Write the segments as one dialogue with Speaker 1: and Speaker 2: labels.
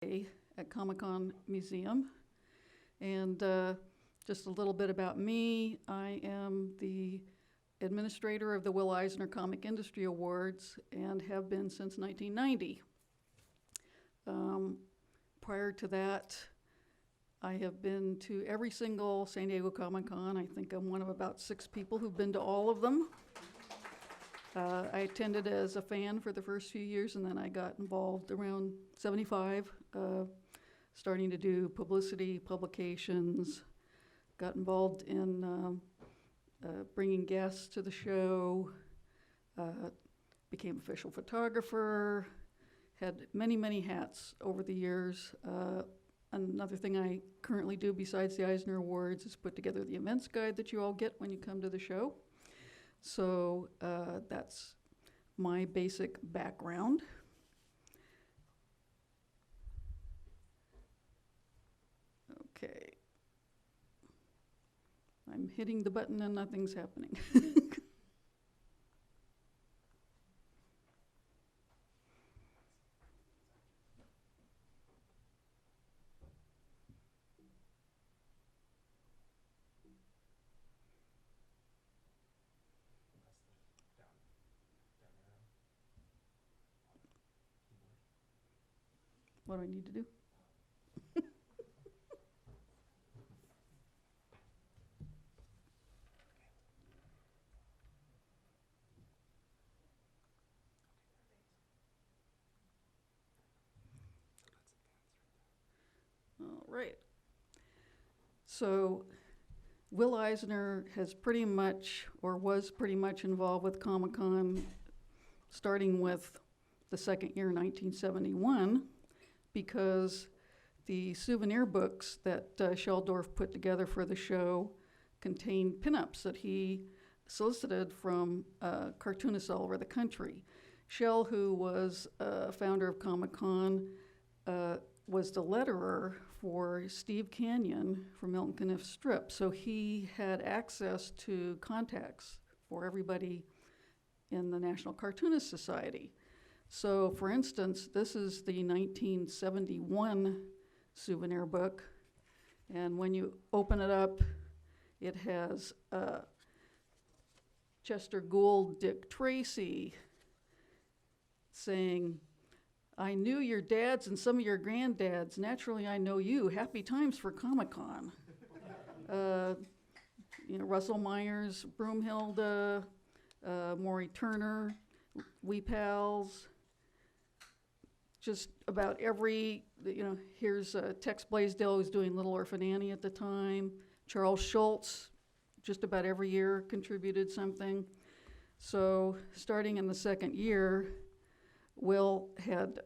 Speaker 1: at Comic-Con Museum. And just a little bit about me. I am the administrator of the Will Eisner Comic Industry Awards and have been since 1990. Prior to that, I have been to every single San Diego Comic-Con. I think I'm one of about 6 people who've been to all of them. I attended as a fan for the first few years, and then I got involved around 75, starting to do publicity, publications, got involved in bringing guests to the show, became official photographer, had many, many hats over the years. Another thing I currently do besides the Eisner Awards is put together the events guide that you all get when you come to the show. So that's my basic background. Okay. I'm hitting the button and nothing's happening. What do I need to do? All right. So Will Eisner has pretty much, or was pretty much involved with Comic-Con, starting with the second year, 1971, because the souvenir books that Sheldorf put together for the show contained pinups that he solicited from cartoonists all over the country. Shell, who was founder of Comic-Con, was the letterer for Steve Canyon from Milton Caniff Strip, so he had access to contacts for everybody in the National Cartoonist Society. So, for instance, this is the 1971 souvenir book, and when you open it up, it has Chester Gould, Dick Tracy saying, "I knew your dads and some of your granddads. Naturally, I know you. Happy times for Comic-Con." Russell Myers, Broomhilda, Maury Turner, We Pals. Just about every, here's Tex Blaisdell, who's doing Little Orphan Annie at the time. Charles Schultz, just about every year contributed something. So starting in the second year, Will had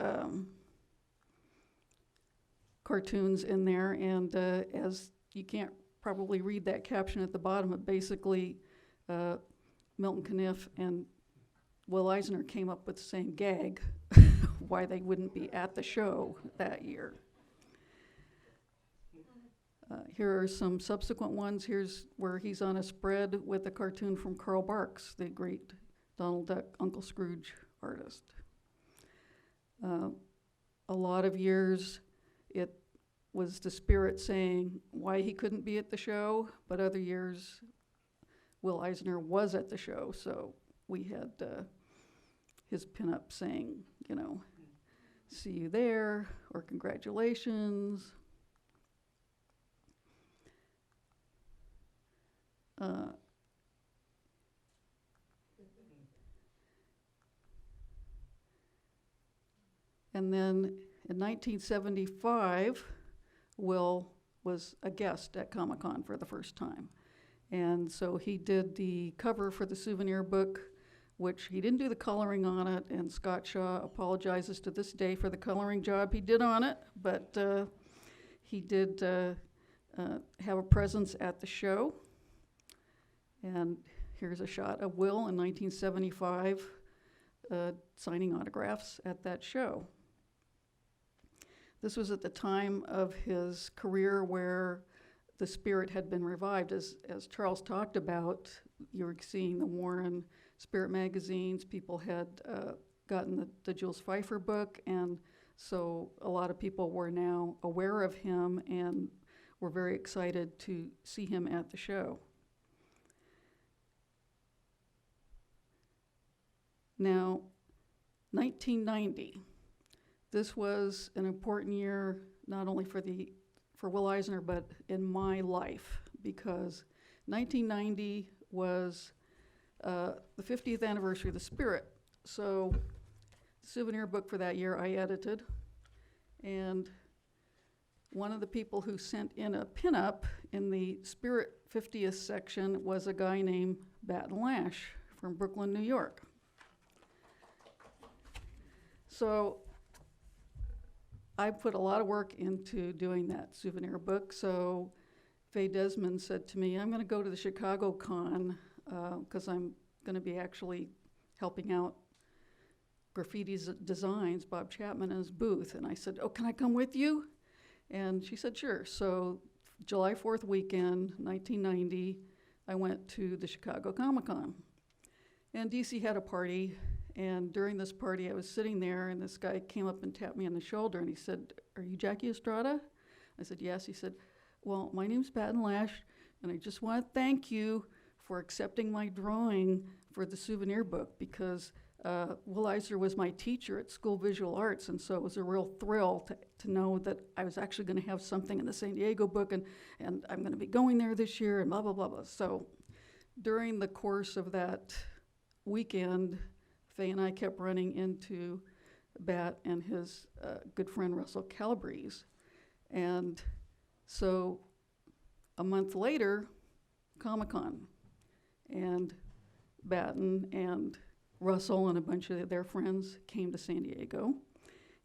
Speaker 1: cartoons in there, and as you can't probably read that caption at the bottom, but basically Milton Caniff and Will Eisner came up with the same gag why they wouldn't be at the show that year. Here are some subsequent ones. Here's where he's on a spread with a cartoon from Carl Barks, the great Donald Duck, Uncle Scrooge artist. A lot of years it was the Spirit saying why he couldn't be at the show, but other years Will Eisner was at the show, so we had his pinup saying, see you there, or congratulations. And then in 1975, Will was a guest at Comic-Con for the first time. And so he did the cover for the souvenir book, which he didn't do the coloring on it, and Scott Shaw apologizes to this day for the coloring job he did on it, but he did have a presence at the show. And here's a shot of Will in 1975 signing autographs at that show. This was at the time of his career where the Spirit had been revived. As Charles talked about, you were seeing the Warren Spirit magazines. People had gotten the Jules Pfeiffer book, and So a lot of people were now aware of him and were very excited to see him at the show. Now, 1990. This was an important year not only for Will Eisner, but in my life, because 1990 was the 50th anniversary of the Spirit. So the souvenir book for that year I edited, and one of the people who sent in a pinup in the Spirit 50th section was a guy named Batten Lash from Brooklyn, New York. So I put a lot of work into doing that souvenir book. So Faye Desmond said to me, I'm going to go to the Chicago Con because I'm going to be actually helping out Graffiti's Designs, Bob Chapman, in his booth. And I said, oh, can I come with you? And she said, sure. So July 4th weekend, 1990, I went to the Chicago Comic-Con. And DC had a party. And during this party, I was sitting there, and this guy came up and tapped me on the shoulder, and he said, are you Jackie Estrada? I said, yes. He said, well, my name's Batten Lash, and I just want to thank you for accepting my drawing for the souvenir book, because Will Eisner was my teacher at School of Visual Arts, and so it was a real thrill to know that I was actually going to have something in the San Diego book, and I'm going to be going there this year, and blah, blah, blah, blah. So during the course of that weekend, Faye and I kept running into Bat and his good friend Russell Calabrese. And so a month later, Comic-Con, and Batten and Russell and a bunch of their friends came to San Diego,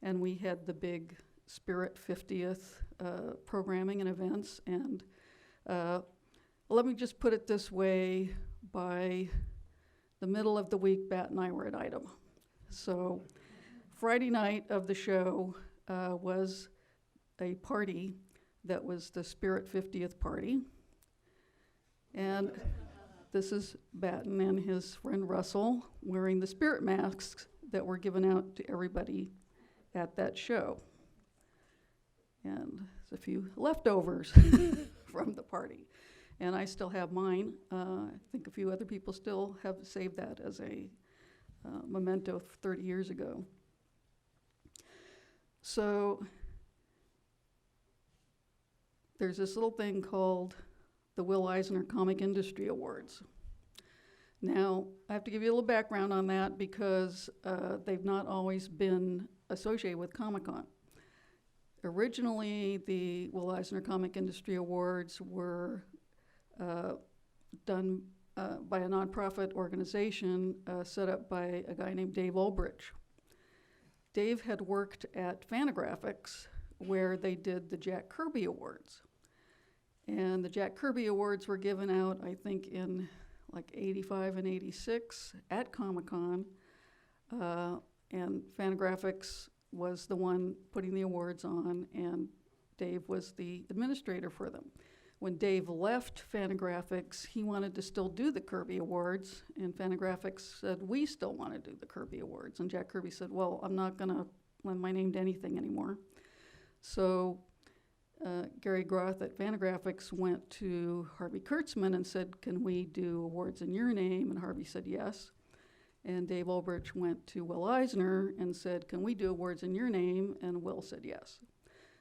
Speaker 1: and we had the big Spirit 50th programming and events. And let me just put it this way, by the middle of the week, Bat and I were at Item. So Friday night of the show was a party that was the Spirit 50th party. And this is Batten and his friend Russell wearing the Spirit masks that were given out to everybody at that show. And there's a few leftovers from the party. And I still have mine. I think a few other people still have saved that as a memento 30 years ago. So there's this little thing called the Will Eisner Comic Industry Awards. Now, I have to give you a little background on that because they've not always been associated with Comic-Con. Originally, the Will Eisner Comic Industry Awards were done by a nonprofit organization set up by a guy named Dave Ulbrich. Dave had worked at Fantagraphics, where they did the Jack Kirby Awards. And the Jack Kirby Awards were given out, I think, in like 85 and 86 at Comic-Con. And Fantagraphics was the one putting the awards on, and Dave was the administrator for them. When Dave left Fantagraphics, he wanted to still do the Kirby Awards, and Fantagraphics said, we still want to do the Kirby Awards. And Jack Kirby said, well, I'm not going to lend my name to anything anymore. So Gary Groth at Fantagraphics went to Harvey Kurtzman and said, can we do awards in your name? And Harvey said yes. And Dave Ulbrich went to Will Eisner and said, can we do awards in your name? And Will said yes.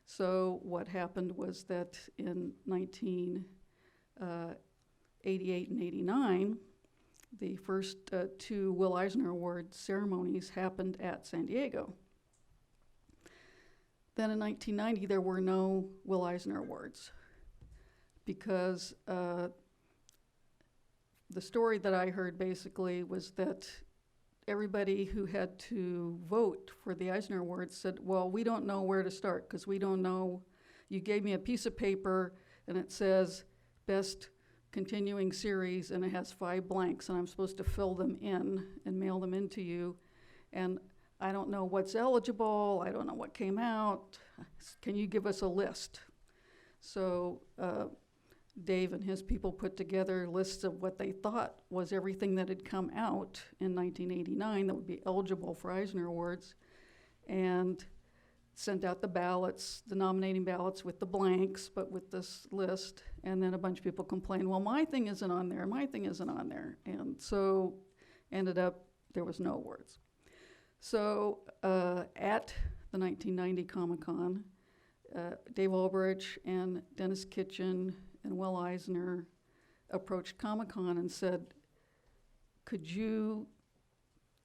Speaker 1: So what happened was that in 1988 and 89, the first two Will Eisner Award ceremonies happened at San Diego. Then in 1990, there were no Will Eisner Awards because the story that I heard basically was that everybody who had to vote for the Eisner Awards said, well, we don't know where to start because we don't know. You gave me a piece of paper and it says best continuing series and it has 5 blanks and I'm supposed to fill them in and mail them in to you. And I don't know what's eligible. I don't know what came out. Can you give us a list? So Dave and his people put together lists of what they thought was everything that had come out in 1989 that would be eligible for Eisner Awards. And sent out the ballots, the nominating ballots with the blanks, but with this list. And then a bunch of people complained, well, my thing isn't on there, my thing isn't on there. And so ended up, there was no awards. So at the 1990 Comic-Con, Dave Ulbrich and Dennis Kitchen and Will Eisner approached Comic-Con and said, could you,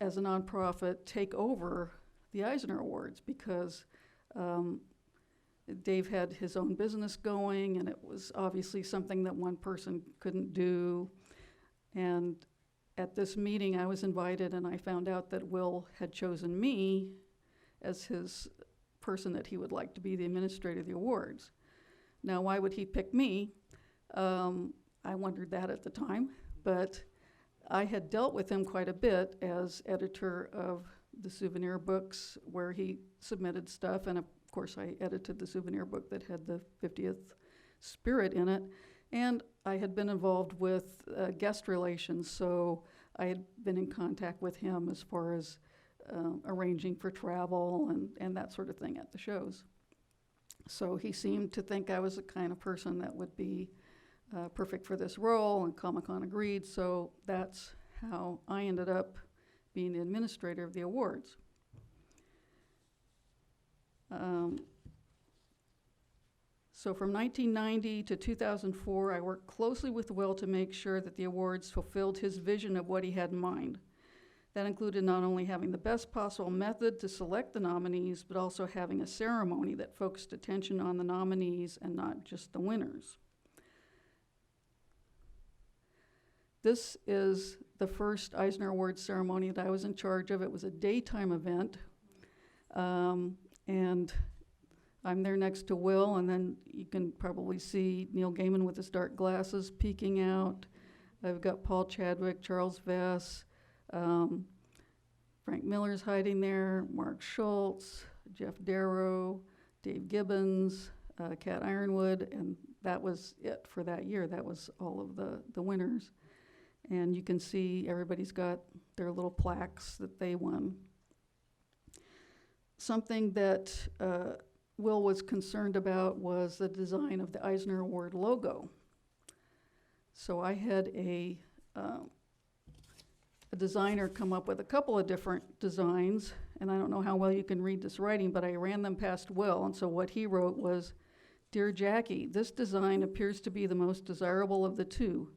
Speaker 1: as a nonprofit, take over the Eisner Awards? Because Dave had his own business going, and it was obviously something that one person couldn't do. And at this meeting, I was invited, and I found out that Will had chosen me as his person that he would like to be the administrator of the awards. Now, why would he pick me? I wondered that at the time, but I had dealt with him quite a bit as editor of the souvenir books where he submitted stuff, and of course I edited the souvenir book that had the 50th spirit in it, and I had been involved with guest relations, so I had been in contact with him as far as arranging for travel and that sort of thing at the shows. So he seemed to think I was the kind of person that would be perfect for this role, and Comic-Con agreed, so that's how I ended up being the administrator of the awards. So from 1990 to 2004, I worked closely with Will to make sure that the awards fulfilled his vision of what he had in mind. That included not only having the best possible method to select the nominees, but also having a ceremony that focused attention on the nominees and not just the winners. This is the first Eisner Awards ceremony that I was in charge of. It was a daytime event, and I'm there next to Will, and then you can probably see Neil Gaiman with his dark glasses peeking out. I've got Paul Chadwick, Charles Vess, Frank Miller's hiding there, Mark Schultz, Jeff Darrow, Dave Gibbons, Kat Ironwood, and that was it for that year. That was all of the winners. And you can see everybody's got their little plaques that they won. Something that Will was concerned about was the design of the Eisner Award logo. So I had a designer come up with a couple of different designs, and I don't know how well you can read this writing, but I ran them past Will, and so what he wrote was, "Dear Jackie, this design appears to be the most desirable of the two.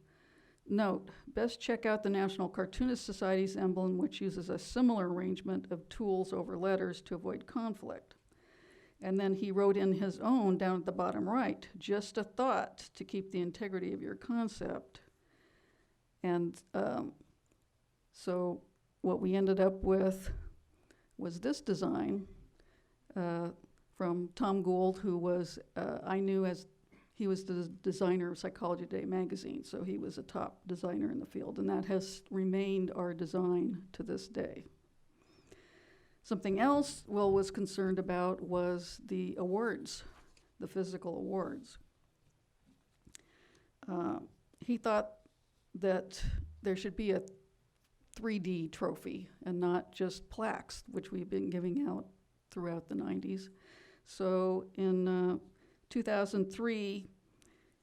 Speaker 1: Note, best check out the National Cartoonist Society's emblem, which uses a similar arrangement of tools over letters to avoid conflict." And then he wrote in his own down at the bottom right, "Just a thought to keep the integrity of your concept." And so what we ended up with was this design from Tom Gould, who was, I knew as he was the designer of Psychology Today magazine, so he was a top designer in the field, and that has remained our design to this day. Something else Will was concerned about was the awards, the physical awards. He thought that there should be a 3D trophy and not just plaques, which we've been giving out throughout the 90s. So in 2003,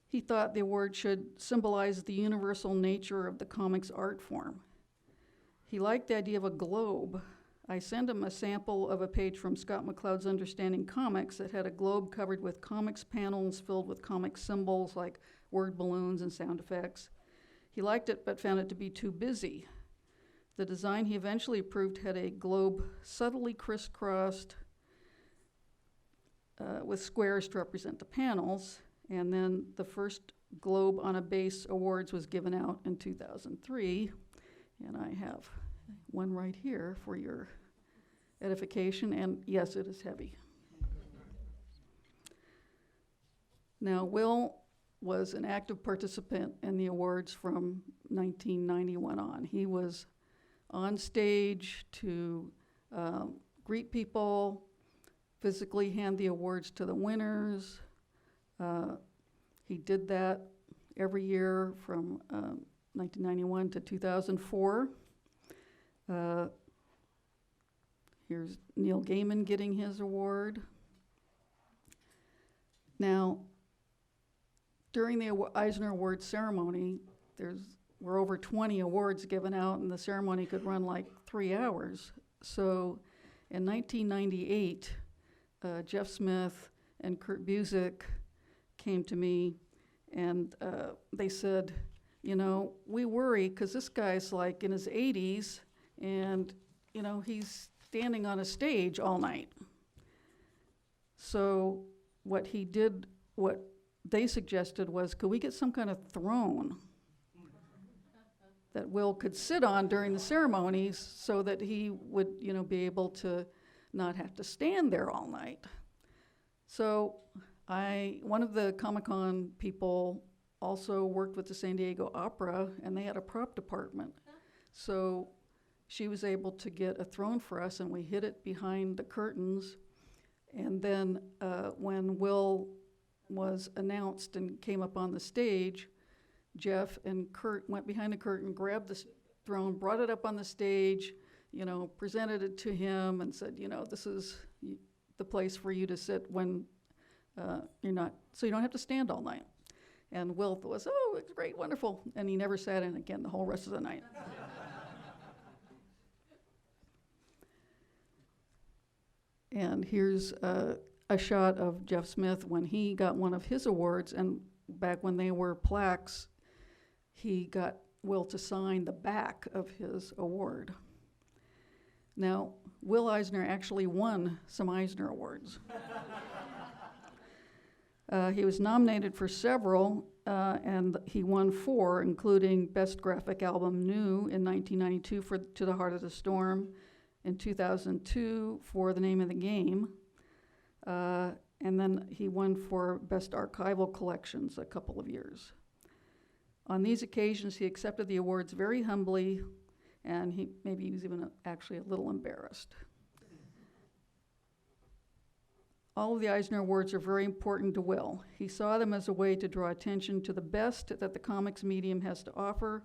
Speaker 1: he thought the award should symbolize the universal nature of the comics art form. He liked the idea of a globe. I sent him a sample of a page from Scott McCloud's Understanding Comics that had a globe covered with comics panels filled with comic symbols like word balloons and sound effects. He liked it but found it to be too busy. The design he eventually approved had a globe subtly crisscrossed with squares to represent the panels, and then the first Globe on a Base Awards was given out in 2003, and I have one right here for your edification, and yes, it is heavy. Now, Will was an active participant in the awards from 1991 on. He was on stage to greet people, physically hand the awards to the winners. He did that every year from 1991 to 2004. Here's Neil Gaiman getting his award. Now, during the Eisner Awards ceremony, were over 20 awards given out, and the ceremony could run like 3 hours. So in 1998, Jeff Smith and Kurt Busiek came to me, and they said, you know, we worry because this guy's like in his 80s, and, you know, he's standing on a stage all night. So what they suggested was, could we get some kind of throne that Will could sit on during the ceremonies so that he would, you know, be able to not have to stand there all night. So one of the Comic-Con people also worked with the San Diego Opera, and they had a prop department. So she was able to get a throne for us, and we hid it behind the curtains. And then when Will was announced and came up on the stage, Jeff and Kurt went behind the curtain, grabbed the throne, brought it up on the stage, you know, presented it to him and said, you know, this is the place for you to sit when so you don't have to stand all night. And Will was, oh, it's great, wonderful. And he never sat in again the whole rest of the night. And here's a shot of Jeff Smith when he got one of his awards, and back when they were plaques, he got Will to sign the back of his award. Now, Will Eisner actually won some Eisner Awards. He was nominated for several, and he won 4, including Best Graphic Album New in 1992 for To the Heart of the Storm, in 2002 for The Name of the Game, and then he won for Best Archival Collections a couple of years. On these occasions, he accepted the awards very humbly, and he was even actually a little embarrassed. All of the Eisner Awards are very important to Will. He saw them as a way to draw attention to the best that the comics medium has to offer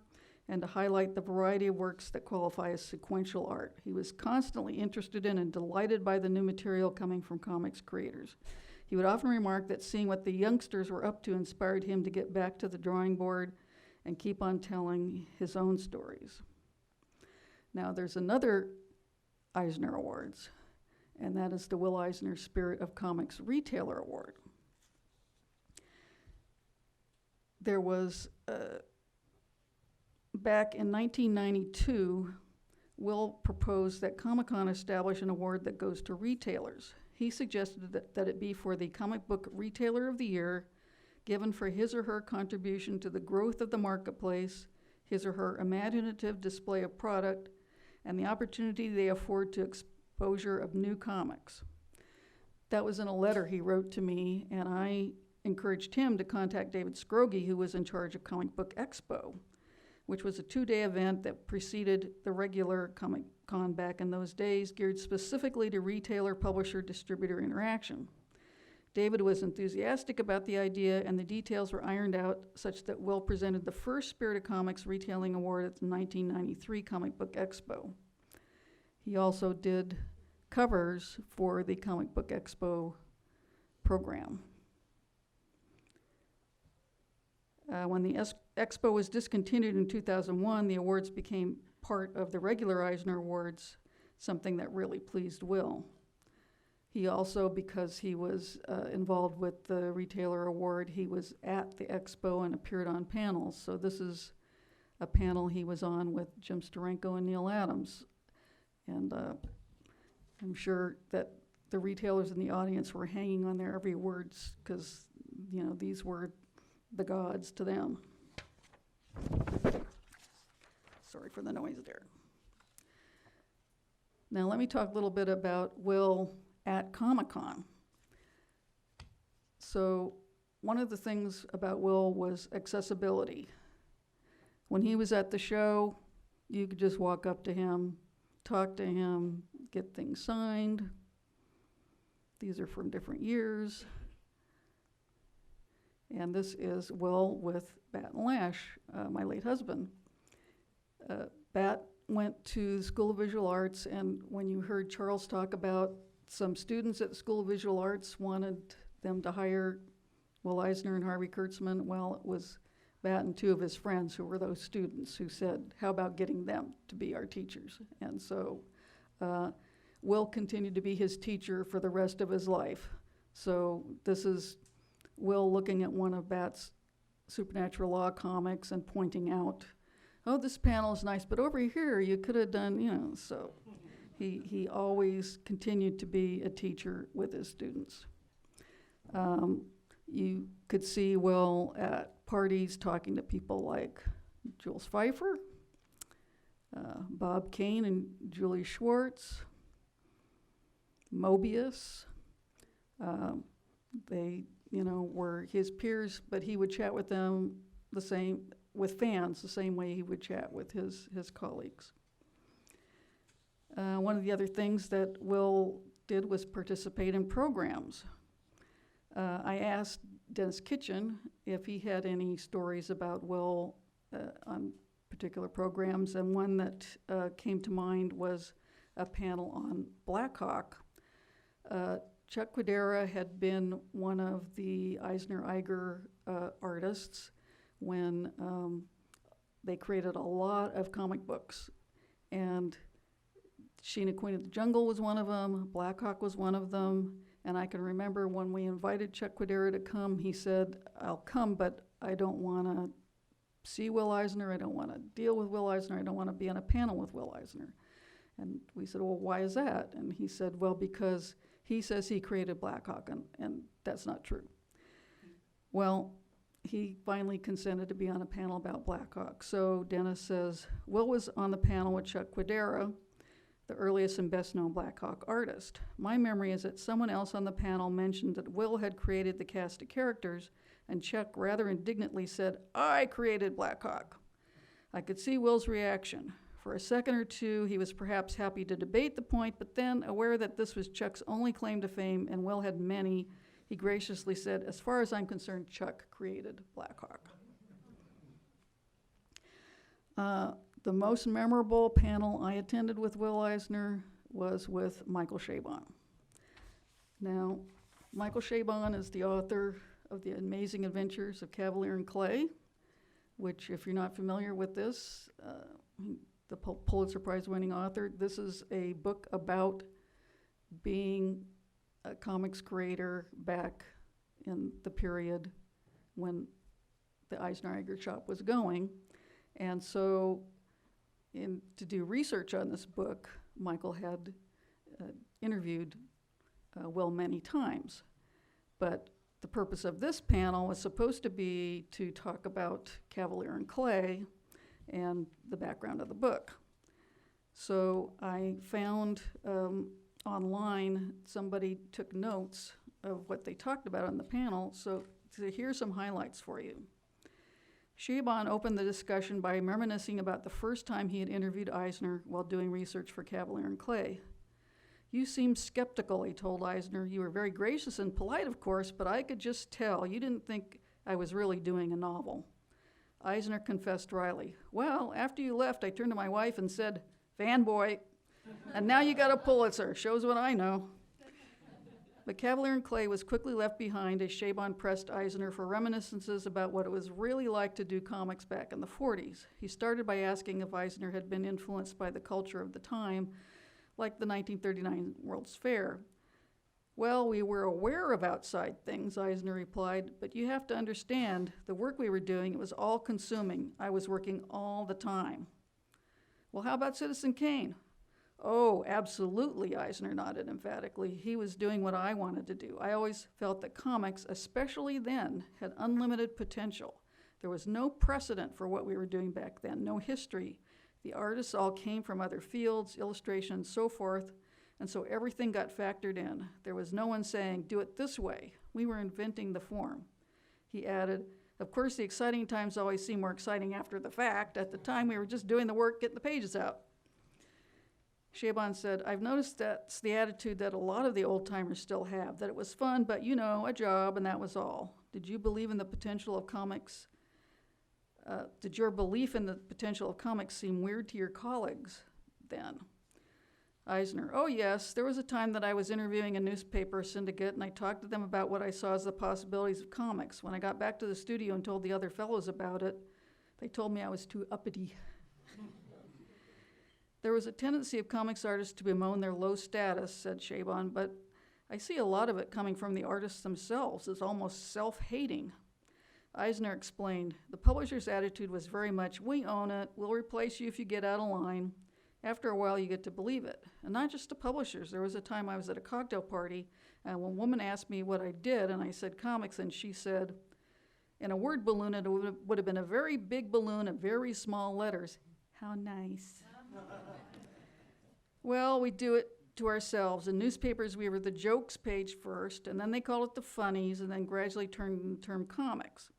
Speaker 1: and to highlight the variety of works that qualify as sequential art. He was constantly interested in and delighted by the new material coming from comics creators. He would often remark that seeing what the youngsters were up to inspired him to get back to the drawing board and keep on telling his own stories. Now, there's another Eisner Awards, and that is the Will Eisner Spirit of Comics Retailer Award. There was, back in 1992, Will proposed that Comic-Con establish an award that goes to retailers. He suggested that it be for the Comic Book Retailer of the Year, given for his or her contribution to the growth of the marketplace, his or her imaginative display of product, and the opportunity they afford to exposure of new comics. That was in a letter he wrote to me, and I encouraged him to contact David Scroggie, who was in charge of Comic Book Expo, which was a 2-day event that preceded the regular Comic-Con back in those days, geared specifically to retailer, publisher, distributor interaction. David was enthusiastic about the idea, and the details were ironed out such that Will presented the first Spirit of Comics Retailing Award at the 1993 Comic Book Expo. He also did covers for the Comic Book Expo program. When the Expo was discontinued in 2001, the awards became part of the regular Eisner Awards, something that really pleased Will. He also, because he was involved with the Retailer Award, he was at the Expo and appeared on panels. So this is a panel he was on with Jim Steranko and Neil Adams. And I'm sure that the retailers in the audience were hanging on their every words because, you know, these were the gods to them. Sorry for the noise there. Now let me talk a little bit about Will at Comic-Con. So one of the things about Will was accessibility. When he was at the show, you could just walk up to him, talk to him, get things signed. These are from different years. And this is Will with Bat and Lash, my late husband. Bat went to the School of Visual Arts, and when you heard Charles talk about some students at the School of Visual Arts wanted them to hire Will Eisner and Harvey Kurtzman? Well, it was Bat and two of his friends who were those students who said, how about getting them to be our teachers? And so Will continued to be his teacher for the rest of his life. So this is Will looking at one of Bat's Supernatural Law comics and pointing out, oh, this panel is nice, but over here you could have done, so he always continued to be a teacher with his students. You could see Will at parties talking to people like Jules Pfeiffer, Bob Kane and Julie Schwartz, Mobius. They, were his peers, but he would chat with them with fans the same way he would chat with his colleagues. One of the other things that Will did was participate in programs. I asked Dennis Kitchen if he had any stories about Will on particular programs, and one that came to mind was a panel on Black Hawk. Chuck Quidera had been one of the Eisner Eiger artists when they created a lot of comic books. And Sheena Queen of the Jungle was one of them, Black Hawk was one of them, and I can remember when we invited Chuck Quidera to come, he said, I'll come, but I don't want to see Will Eisner, I don't want to deal with Will Eisner, I don't want to be on a panel with Will Eisner. And we said, well, why is that? And he said, well, because he says he created Black Hawk, and that's not true. Well, he finally consented to be on a panel about Black Hawk. So Dennis says, Will was on the panel with Chuck Quidera, the earliest and best known Black Hawk artist. My memory is that someone else on the panel mentioned that Will had created the cast of characters, and Chuck rather indignantly said, I created Black Hawk. I could see Will's reaction. For a second or two, he was perhaps happy to debate the point, but then, aware that this was Chuck's only claim to fame, and Will had many, he graciously said, as far as I'm concerned, Chuck created Black Hawk. The most memorable panel I attended with Will Eisner was with Michael Chabon. Now, Michael Chabon is the author of The Amazing Adventures of Cavalier and Clay, which, if you're not familiar with this, the Pulitzer Prize-winning author, this is a book about being a comics creator back in the period when the Eisner Eiger shop was going. And so to do research on this book, Michael had interviewed Will many times. But the purpose of this panel was supposed to be to talk about Cavalier and Clay and the background of the book. So I found online, somebody took notes of what they talked about on the panel, so here's some highlights for you. Chabon opened the discussion by reminiscing about the first time he had interviewed Eisner while doing research for Cavalier and Clay. You seemed skeptical, he told Eisner. You were very gracious and polite, of course, but I could just tell you didn't think I was really doing a novel. Eisner confessed wryly, well, after you left, I turned to my wife and said, fanboy, and now you got a Pulitzer, shows what I know. But Cavalier and Clay was quickly left behind as Chabon pressed Eisner for reminiscences about what it was really like to do comics back in the 40s. He started by asking if Eisner had been influenced by the culture of the time, like the 1939 World's Fair. Well, we were aware of outside things, Eisner replied, but you have to understand, the work we were doing, it was all-consuming. I was working all the time. Well, how about Citizen Kane? Oh, absolutely, Eisner nodded emphatically. He was doing what I wanted to do. I always felt that comics, especially then, had unlimited potential. There was no precedent for what we were doing back then, no history. The artists all came from other fields, illustration, and so forth, and so everything got factored in. There was no one saying, do it this way. We were inventing the form. He added, of course, the exciting times always seem more exciting after the fact. At the time, we were just doing the work, getting the pages out. Chabon said, I've noticed that's the attitude that a lot of the old-timers still have, that it was fun, but, you know, a job, and that was all. Did you believe in the potential of comics? Did your belief in the potential of comics seem weird to your colleagues then? Eisner: oh yes, there was a time that I was interviewing a newspaper syndicate and I talked to them about what I saw as the possibilities of comics. When I got back to the studio and told the other fellows about it, they told me I was too uppity. There was a tendency of comics artists to bemoan their low status, said Chabon, but I see a lot of it coming from the artists themselves as almost self-hating. Eisner explained, the publisher's attitude was very much, we own it, we'll replace you if you get out of line. After a while, you get to believe it. And not just the publishers. There was a time I was at a cocktail party, and one woman asked me what I did, and I said comics, and she said, in a word balloon, it would have been a very big balloon of very small letters. How nice. Well, we do it to ourselves. In newspapers, we were the jokes page first, and then they call it the funnies, and then gradually turned the term comics.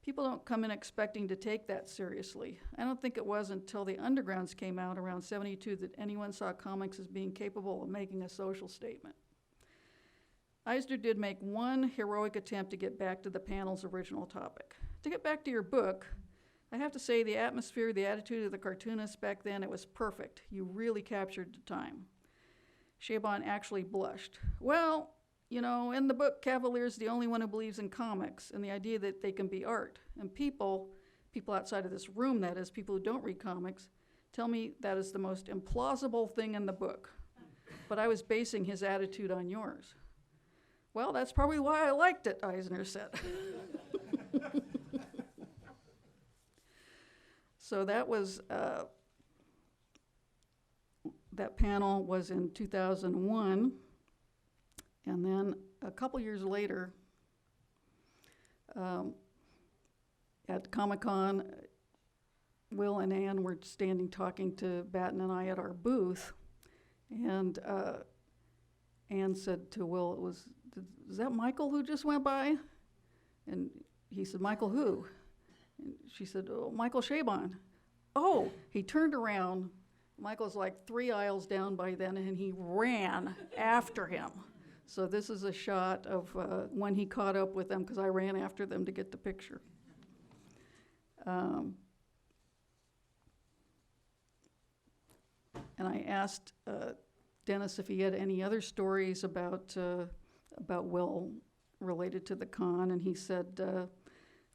Speaker 1: People don't come in expecting to take that seriously. I don't think it was until the Undergrounds came out around '72 that anyone saw comics as being capable of making a social statement. Eisner did make one heroic attempt to get back to the panel's original topic. To get back to your book, I have to say the atmosphere, the attitude of the cartoonists back then, it was perfect. You really captured the time. Chabon actually blushed. Well, you know, in the book, Cavalier's the only one who believes in comics and the idea that they can be art. And people outside of this room, that is, people who don't read comics, tell me that is the most implausible thing in the book. But I was basing his attitude on yours. Well, that's probably why I liked it, Eisner said. So that was, that panel was in 2001. And then a couple years later, at Comic-Con, Will and Ann were standing talking to Batten and I at our booth, and Ann said to Will, is that Michael who just went by? And he said, Michael who? And she said, oh, Michael Chabon. Oh, he turned around. Michael's like 3 aisles down by then, and he ran after him. So this is a shot of when he caught up with them, because I ran after them to get the picture. And I asked Dennis if he had any other stories about Will related to the con, and he said,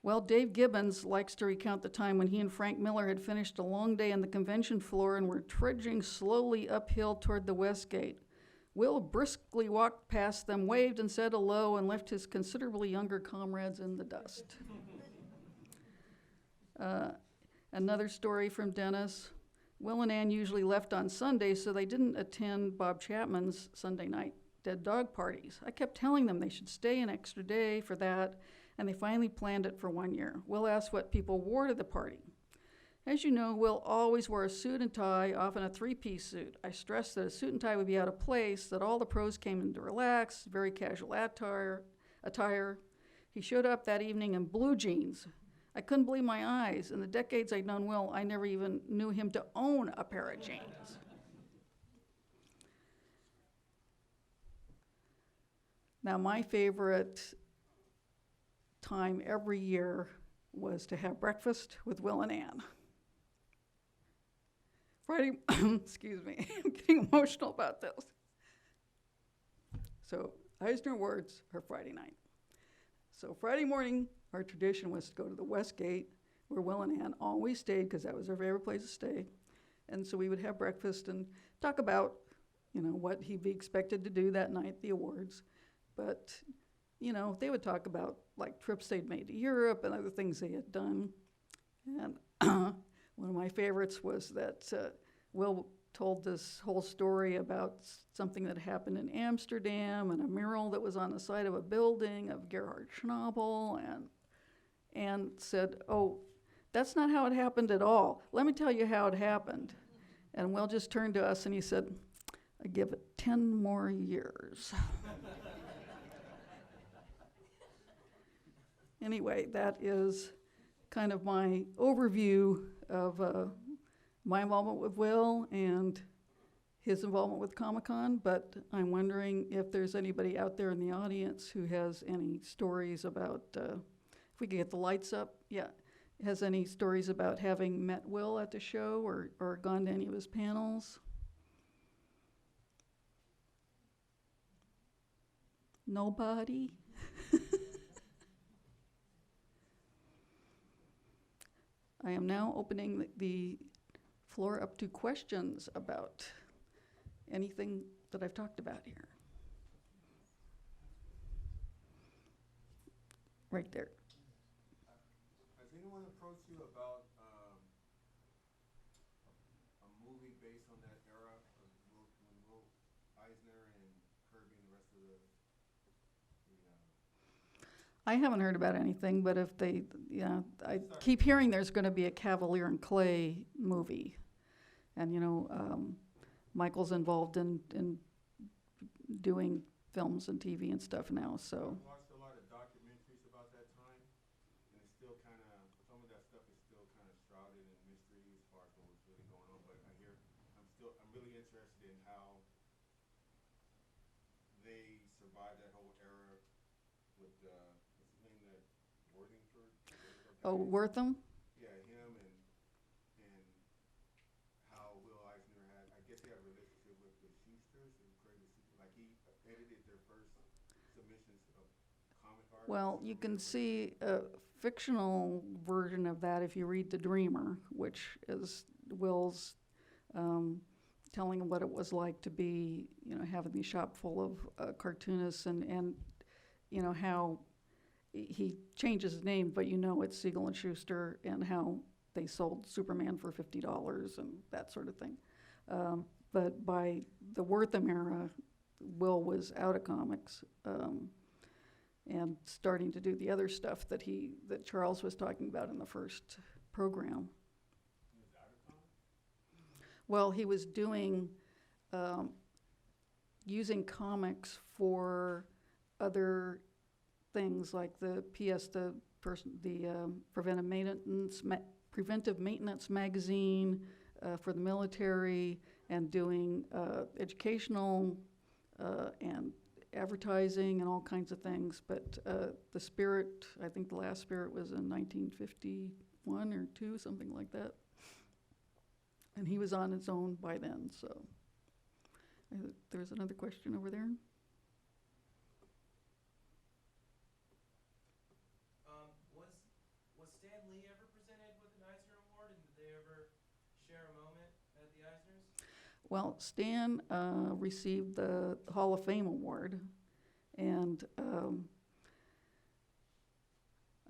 Speaker 1: well, Dave Gibbons likes to recount the time when he and Frank Miller had finished a long day on the convention floor and were trudging slowly uphill toward the West Gate. Will briskly walked past them, waved and said hello, and left his considerably younger comrades in the dust. Another story from Dennis. Will and Ann usually left on Sundays, so they didn't attend Bob Chapman's Sunday night dead dog parties. I kept telling them they should stay an extra day for that, and they finally planned it for 1 year. Will asked what people wore to the party. As you know, Will always wore a suit and tie, often a 3-piece suit. I stressed that a suit and tie would be out of place, that all the pros came in to relax, very casual attire. He showed up that evening in blue jeans. I couldn't believe my eyes. In the decades I'd known Will, I never even knew him to own a pair of jeans. Now, my favorite time every year was to have breakfast with Will and Ann. Friday, excuse me, I'm getting emotional about this. So Eisner Awards are Friday night. So Friday morning, our tradition was to go to the West Gate, where Will and Ann always stayed, because that was their favorite place to stay. And so we would have breakfast and talk about, you know, what he'd be expected to do that night, the awards. But, you know, they would talk about, like, trips they'd made to Europe and other things they had done. And one of my favorites was that Will told this whole story about something that happened in Amsterdam and a mural that was on the side of a building of Gerhard Schnabel, and said, oh, that's not how it happened at all. Let me tell you how it happened. And Will just turned to us and he said, I give it 10 more years. Anyway, that is kind of my overview of my involvement with Will and his involvement with Comic-Con, but I'm wondering if there's anybody out there in the audience who has any stories about, if we could get the lights up, yeah, has any stories about having met Will at the show or gone to any of his panels? Nobody? I am now opening the floor up to questions about anything that I've talked about here. Right there.
Speaker 2: Has anyone approached you about a movie based on that era of when Will Eisner and Kirby and the rest of the
Speaker 1: I haven't heard about anything, but if they, yeah, I keep hearing there's going to be a Cavalier and Clay movie. And, you know, Michael's involved in doing films and TV and stuff now, so.
Speaker 2: I've watched a lot of documentaries about that time, and it's still kind of, some of that stuff is still kind of shrouded in mystery as far as what was really going on, but I'm really interested in how they survived that whole era with, what's his name, that Worthingford?
Speaker 1: Oh, Wortham?
Speaker 2: Yeah, him and how Will Eisner had, I guess he had a relationship with the Schusters and created, like he edited their first submissions of comic art.
Speaker 1: Well, you can see a fictional version of that if you read The Dreamer, which is Will's telling what it was like to be, you know, having the shop full of cartoonists and you know, how he changes his name, but you know it's Siegel and Schuster, and how they sold Superman for $50 and that sort of thing. But by the Wortham era, Will was out of comics and starting to do the other stuff that Charles was talking about in the first program.
Speaker 2: He was out of comics?
Speaker 1: Well, he was doing using comics for other things like the preventive maintenance magazine for the military, and doing educational and advertising and all kinds of things. But the Spirit, I think the last Spirit was in 1951 or 2, something like that. And he was on his own by then, so. There's another question over there.
Speaker 3: Was Stan Lee ever presented with an Eisner Award, and did they ever share a moment at the Eisners?
Speaker 1: Well, Stan received the Hall of Fame award, and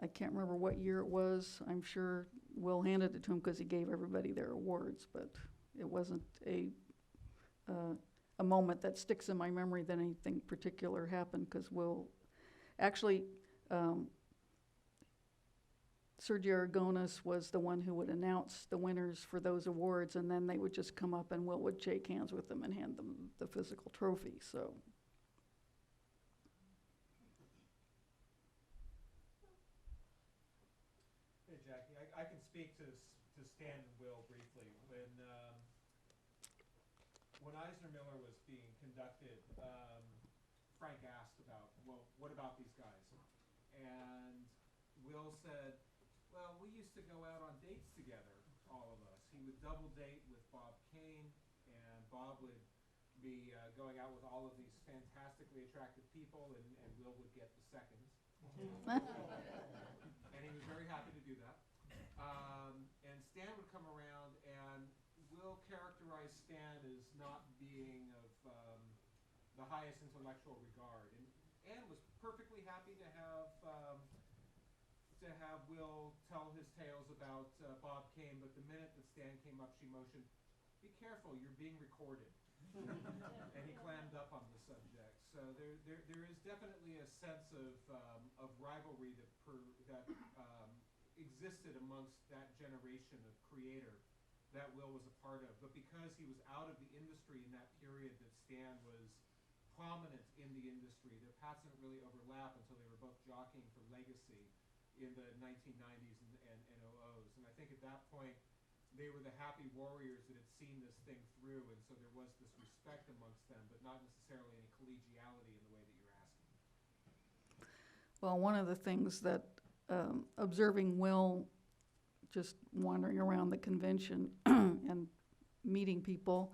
Speaker 1: I can't remember what year it was. I'm sure Will handed it to him because he gave everybody their awards, but it wasn't a moment that sticks in my memory that anything particular happened, because Will, actually, Sergio Aragonis was the one who would announce the winners for those awards, and then they would just come up and Will would shake hands with them and hand them the physical trophy, so.
Speaker 4: Hey, Jackie, I can speak to Stan and Will briefly. When Eisner Miller was being conducted, Frank asked about, well, what about these guys? And Will said, well, we used to go out on dates together, all of us. He would double date with Bob Kane, and Bob would be going out with all of these fantastically attractive people, and Will would get the seconds. And he was very happy to do that. And Stan would come around, and Will characterized Stan as not being of the highest intellectual regard, and was perfectly happy to have Will tell his tales about Bob Kane. But the minute that Stan came up, she motioned, "Be careful, you're being recorded." And he clammed up on the subject. So there is definitely a sense of rivalry that existed amongst that generation of creator that Will was a part of. But because he was out of the industry in that period that Stan was prominent in the industry, their paths didn't really overlap until they were both jockeying for legacy in the 1990s and 00s. And I think at that point, they were the happy warriors that had seen this thing through, and so there was this respect amongst them, but not necessarily any collegiality in the way that you're asking.
Speaker 1: Well, one of the things that observing Will just wandering around the convention and meeting people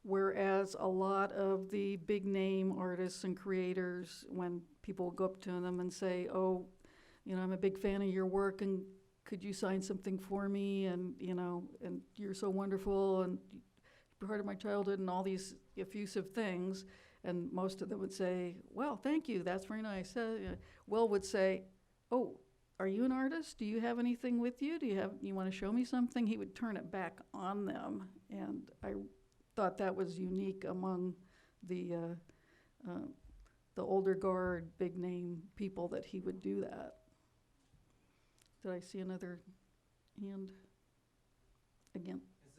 Speaker 1: whereas a lot of the big name artists and creators, when people go up to them and say, oh, you know, I'm a big fan of your work and could you sign something for me, and you know, and you're so wonderful and you're part of my childhood, and all these effusive things, and most of them would say, well, thank you, that's very nice. Will would say, oh, are you an artist? Do you have anything with you? You want to show me something? He would turn it back on them, and I thought that was unique among the older guard, big name people, that he would do that. Did I see another hand? Again.
Speaker 3: Is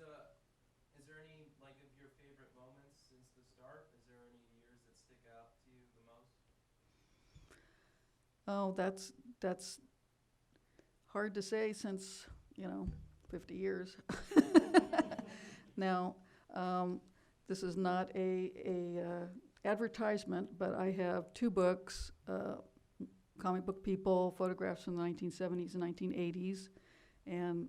Speaker 3: there any, like, of your favorite moments since the start? Is there any years that stick out to you the most?
Speaker 1: Oh, that's hard to say since, 50 years. Now, this is not a advertisement, but I have 2 books, Comic Book People, Photographs from the 1970s and 1980s, and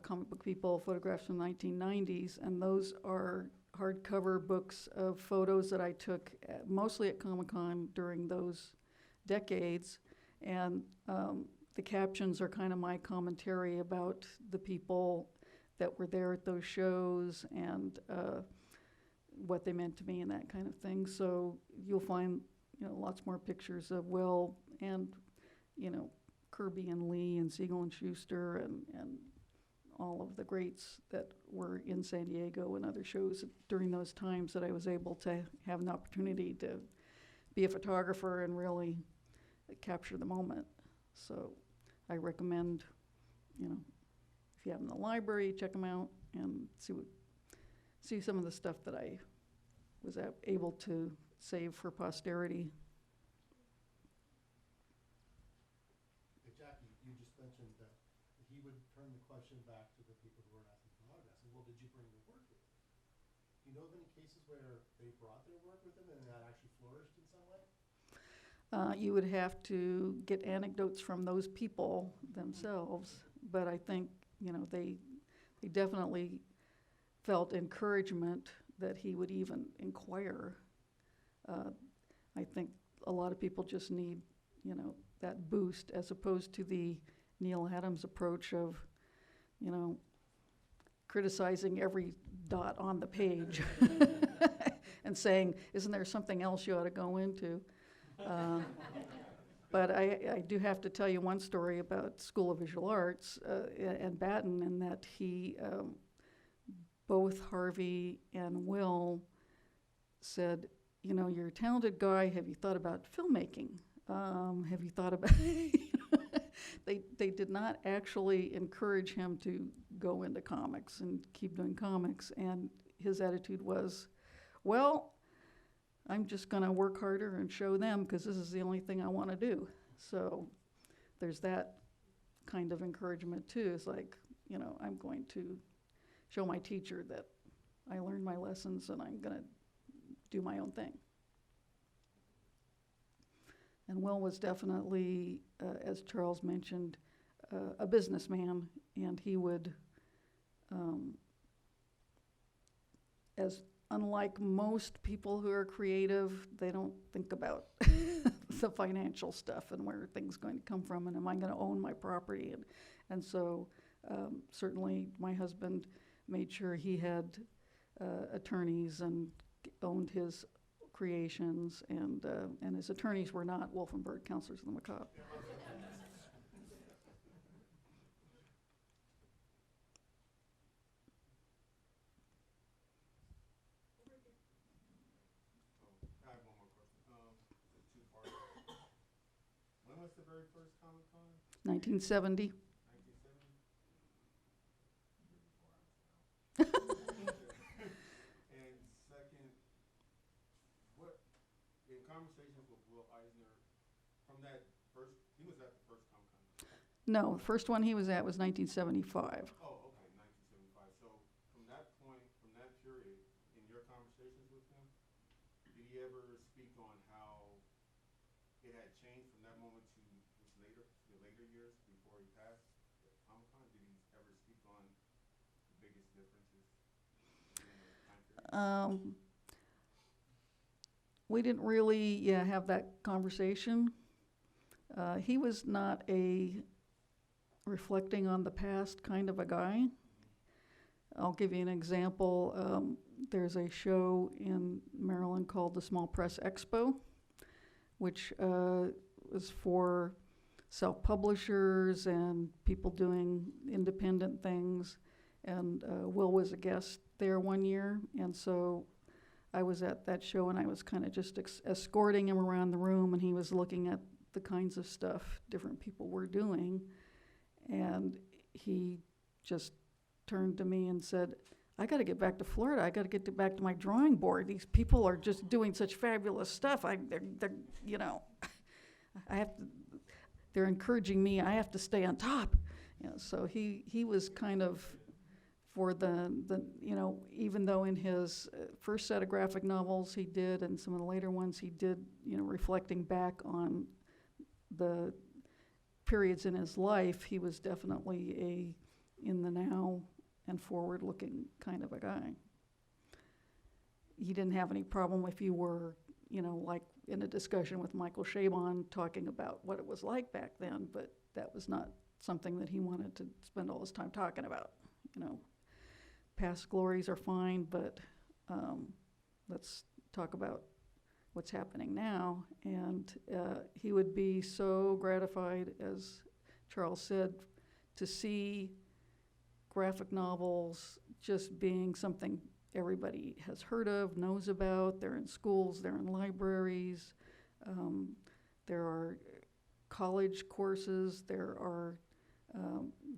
Speaker 1: Comic Book People, Photographs from the 1990s, and those are hardcover books of photos that I took mostly at Comic-Con during those decades, and the captions are kind of my commentary about the people that were there at those shows and what they meant to me and that kind of thing. So you'll find, lots more pictures of Will and, Kirby and Lee and Siegel and Schuster and all of the greats that were in San Diego and other shows during those times that I was able to have an opportunity to be a photographer and really capture the moment. So I recommend, if you have them in the library, check them out and see some of the stuff that I was able to save for posterity.
Speaker 5: Hey, Jackie, you just mentioned that he would turn the question back to the people who were asking for autographs. And, well, did you bring your work with you? Do you know of any cases where they brought their work with them and that actually flourished in some way?
Speaker 1: You would have to get anecdotes from those people themselves, but I think, they definitely felt encouragement that he would even inquire. I think a lot of people just need, that boost, as opposed to the Neil Adams approach of, criticizing every dot on the page and saying, isn't there something else you ought to go into? But I do have to tell you one story about School of Visual Arts and Batten, and that both Harvey and Will said, you're a talented guy, have you thought about filmmaking? Have you thought about, they did not actually encourage him to go into comics and keep doing comics, and his attitude was, well, I'm just gonna work harder and show them because this is the only thing I wanna do. So there's that kind of encouragement too. It's like, I'm going to show my teacher that I learned my lessons and I'm gonna do my own thing. And Will was definitely, as Charles mentioned, a businessman, and he would, unlike most people who are creative, they don't think about the financial stuff and where things are going to come from and am I going to own my property. And so certainly my husband made sure he had attorneys and owned his creations, and his attorneys were not Wolfenberg, Counselors of the Macabre.
Speaker 2: I have one more question. It's a two-part. When was the very first Comic-Con?
Speaker 1: 1970.
Speaker 2: 1970? And second, in conversations with Will Eisner, from that first, he was at the first Comic-Con.
Speaker 1: No, the first one he was at was 1975.
Speaker 2: Oh, okay, 1975. So from that point, from that period, in your conversations with him, did he ever speak on how it had changed from that moment to the later years before he passed at Comic-Con? Did he ever speak on the biggest differences in those time periods?
Speaker 1: We didn't really, have that conversation. He was not a reflecting on the past kind of a guy. I'll give you an example. There's a show in Maryland called the Small Press Expo, which was for self-publishers and people doing independent things. And Will was a guest there one year, and so I was at that show and I was kind of just escorting him around the room, and he was looking at the kinds of stuff different people were doing, and he just turned to me and said, I got to get back to Florida. I got to get back to my drawing board. These people are just doing such fabulous stuff. They're you know, I have to, they're encouraging me. I have to stay on top. You know, so he was kind of for the even though in his first set of graphic novels he did, and some of the later ones he did, reflecting back on the periods in his life, he was definitely a in the now and forward-looking kind of a guy. He didn't have any problem if you were, like in a discussion with Michael Chabon talking about what it was like back then, but that was not something that he wanted to spend all his time talking about. Past glories are fine, but let's talk about what's happening now. And he would be so gratified, as Charles said, to see graphic novels just being something everybody has heard of, knows about. They're in schools, they're in libraries, there are college courses, there are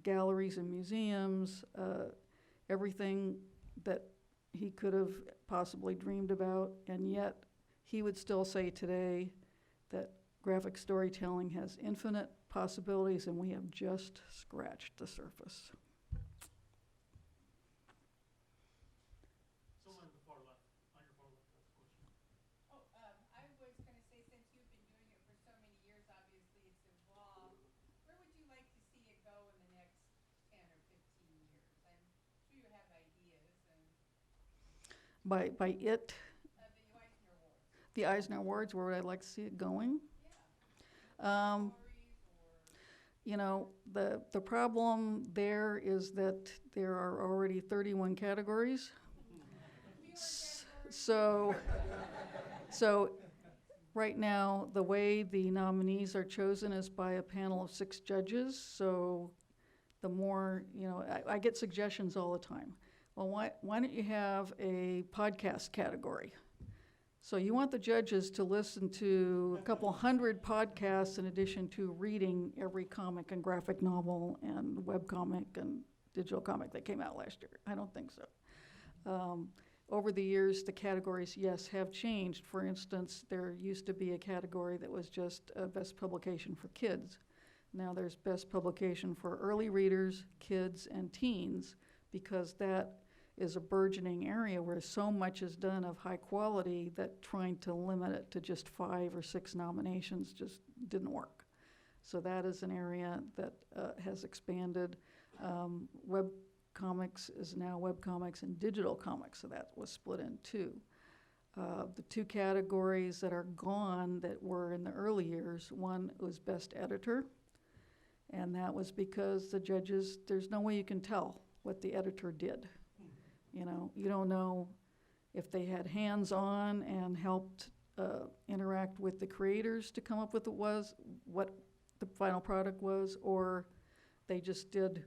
Speaker 1: galleries and museums, everything that he could have possibly dreamed about. And yet he would still say today that graphic storytelling has infinite possibilities and we have just scratched the surface.
Speaker 6: Someone on the far left, on your far left, has a question.
Speaker 7: Oh, I was going to say, since you've been doing it for so many years, obviously it's evolved. Where would you like to see it go in the next 10 or 15 years? I'm sure you have ideas. And
Speaker 1: By it,
Speaker 7: the Eisner
Speaker 1: the Eisner
Speaker 7: Awards.
Speaker 1: Awards, where would I like to see it going?
Speaker 7: Yeah.
Speaker 1: Um,
Speaker 7: Stories or
Speaker 1: the problem there is that there are already 31 categories. So right now, the way the nominees are chosen is by a panel of 6 judges. So the more, I get suggestions all the time. Well, why don't you have a podcast category? So you want the judges to listen to a couple hundred podcasts in addition to reading every comic and graphic novel and webcomic and digital comic that came out last year. I don't think so. Over the years, the categories, yes, have changed. For instance, there used to be a category that was just best publication for kids. Now there's best publication for early readers, kids, and teens, because that is a burgeoning area where so much is done of high quality that trying to limit it to just 5 or 6 nominations just didn't work. So that is an area that has expanded. Web comics is now web comics and digital comics, so that was split in 2. The 2 categories that are gone that were in the early years, one was best editor, and that was because the judges, there's no way you can tell what the editor did. You don't know if they had hands-on and helped interact with the creators to come up with what the final product was, or they just did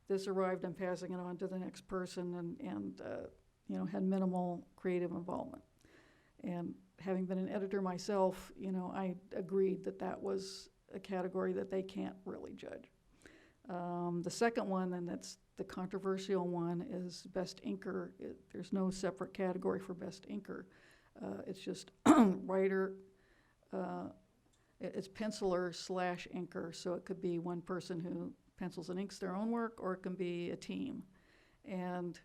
Speaker 1: this, arrived and passing it on to the next person, and had minimal creative involvement. And having been an editor myself, I agreed that was a category that they can't really judge. The second one, and that's the controversial one, is best inker. There's no separate category for best inker. It's just writer, it's penciler / inker, so it could be one person who pencils and inks their own work, or it can be a team. And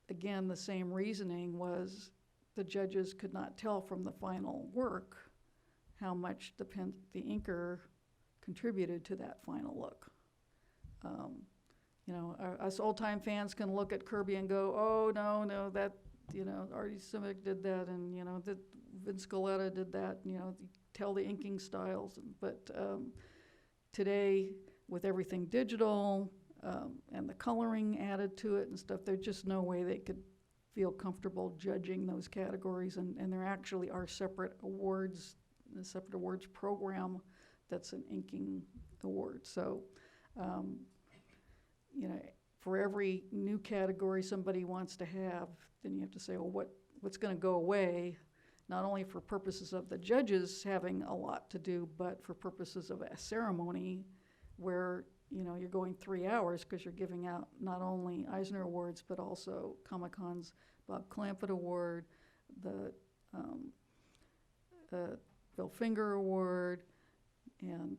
Speaker 1: again, the same reasoning was the judges could not tell from the final work how much the inker contributed to that final look. you know, us old-time fans can look at Kirby and go, oh, no, that, you know, Artie Simic did that, and, you know, that Vince Galetta did that, you know, you tell the inking styles. But today, with everything digital and the coloring added to it and stuff, there's just no way they could feel comfortable judging those categories. And there actually are separate awards, a separate awards program that's an inking award. So, you know, for every new category somebody wants to have, then you have to say, well, what's going to go away, not only for purposes of the judges having a lot to do, but for purposes of a ceremony where, you know, you're going 3 hours because you're giving out not only Eisner Awards, but also Comic-Con's Bob Clampett Award, the Bill Finger Award, and,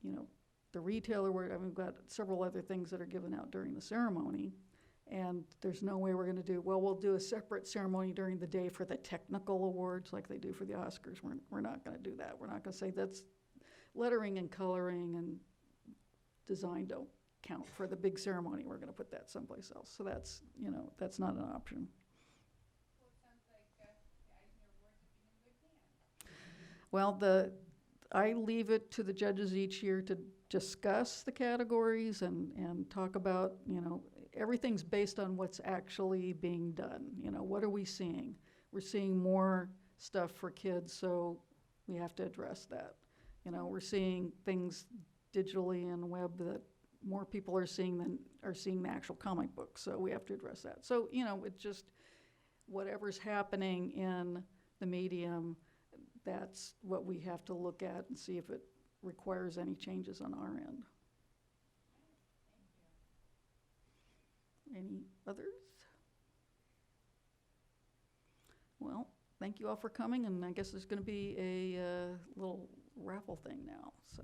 Speaker 1: you know, the Retailer Award. I mean, we've got several other things that are given out during the ceremony. And there's no way we're going to do, well, we'll do a separate ceremony during the day for the technical awards like they do for the Oscars. We're not going to do that. We're not going to say that's lettering and coloring and design don't count for the big ceremony. We're going to put that someplace else. So that's, you know, that's not an option.
Speaker 7: Well, it sounds like the Eisner Awards have been in good hands.
Speaker 1: Well, I leave it to the judges each year to discuss the categories and talk about, you know, everything's based on what's actually being done. You know, what are we seeing? We're seeing more stuff for kids, so we have to address that. You know, we're seeing things digitally and web that more people are seeing than are seeing the actual comic book, so we have to address that. So, you know, it's just whatever's happening in the medium, that's what we have to look at and see if it requires any changes on our end. Any others? Well, thank you all for coming, and I guess there's going to be a little raffle thing now, so.